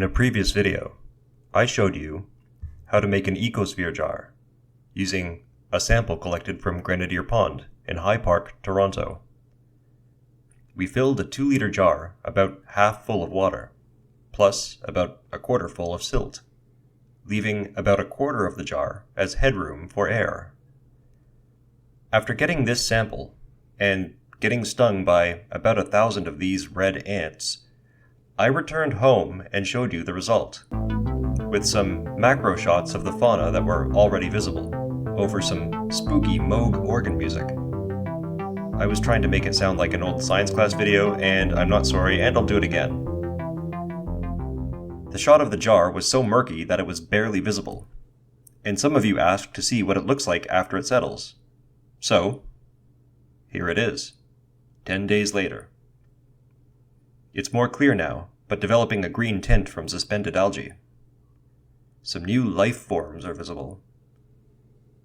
In a previous video, I showed you how to make an Ecosphere jar using a sample collected from Grenadier Pond in High Park, Toronto. We filled a 2-liter jar about half full of water, plus about a quarter full of silt, leaving about a quarter of the jar as headroom for air. After getting this sample, and getting stung by about 1,000 of these red ants, I returned home and showed you the result, with some macro shots of the fauna that were already visible, over some spooky Moog organ music. I was trying to make it sound like an old science class video, and I'm not sorry, and I'll do it again. The shot of the jar was so murky that it was barely visible, and some of you asked to see what it looks like after it settles. So, here it is, 10 days later. It's more clear now, but developing a green tint from suspended algae. Some new life forms are visible,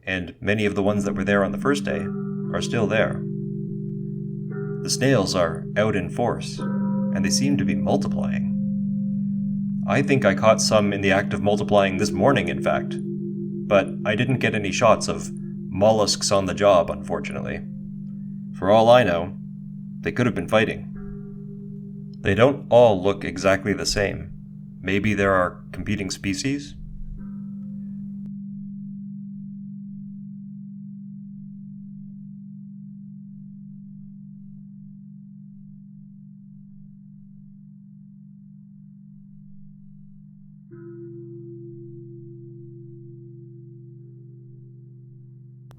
and many of the ones that were there on the first day are still there. The snails are out in force, and they seem to be multiplying. I think I caught some in the act of multiplying this morning, in fact, but I didn't get any shots of mollusks on the job, unfortunately. For all I know, they could have been fighting. They don't all look exactly the same. Maybe there are competing species?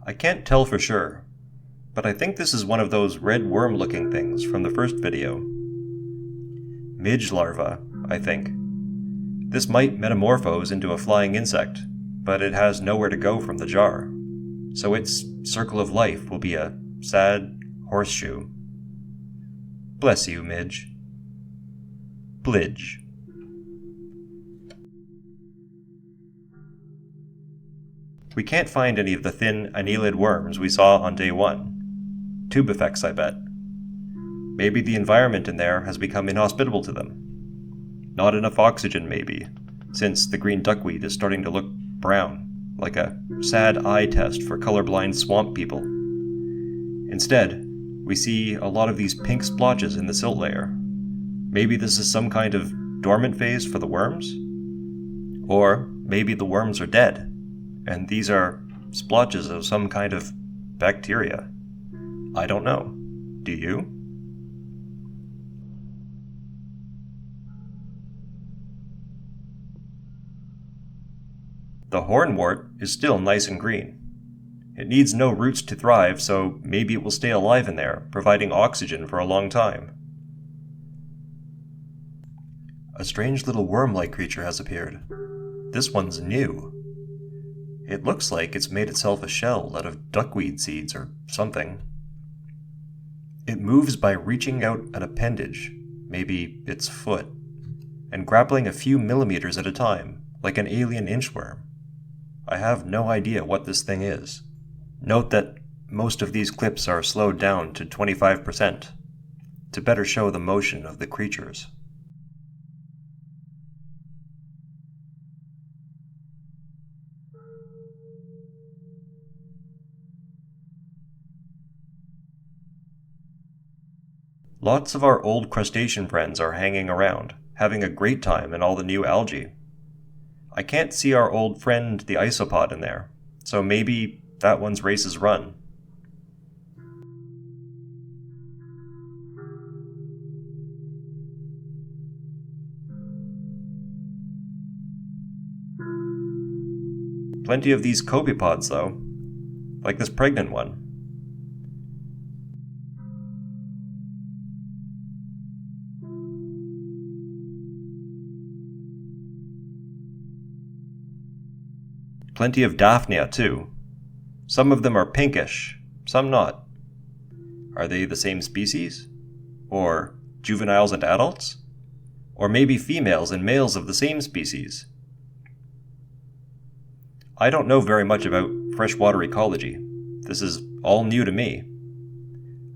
I can't tell for sure, but I think this is one of those red worm-looking things from the first video. Midge larva, I think. This might metamorphose into a flying insect, but it has nowhere to go from the jar, so its circle of life will be a sad horseshoe. Bless you, Midge. Blidge. We can't find any of the thin annelid worms we saw on day 1. Tube effects, I bet. Maybe the environment in there has become inhospitable to them. Not enough oxygen, maybe, since the green duckweed is starting to look brown, like a sad eye test for colorblind swamp people. Instead, we see a lot of these pink splotches in the silt layer. Maybe this is some kind of dormant phase for the worms? Or maybe the worms are dead, and these are splotches of some kind of bacteria. I don't know. Do you? The hornwort is still nice and green. It needs no roots to thrive, so maybe it will stay alive in there, providing oxygen for a long time. A strange little worm-like creature has appeared. This one's new. It looks like it's made itself a shell out of duckweed seeds or something. It moves by reaching out an appendage, maybe its foot, and grappling a few millimeters at a time, like an alien inchworm. I have no idea what this thing is. Note that most of these clips are slowed down to 25% to better show the motion of the creatures. Lots of our old crustacean friends are hanging around, having a great time in all the new algae. I can't see our old friend the isopod in there, so maybe that one's race is run. Plenty of these copepods though, like this pregnant one. Plenty of Daphnia, too. Some of them are pinkish, some not. Are they the same species? Or juveniles and adults? Or maybe females and males of the same species? I don't know very much about freshwater ecology. This is all new to me.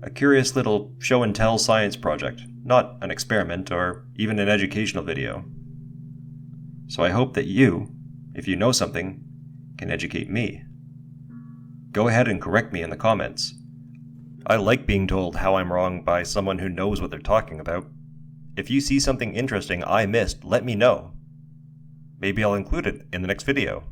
A curious little show-and-tell science project, not an experiment or even an educational video. So I hope that you, if you know something, can educate me. Go ahead and correct me in the comments. I like being told how I'm wrong by someone who knows what they're talking about. If you see something interesting I missed, let me know. Maybe I'll include it in the next video.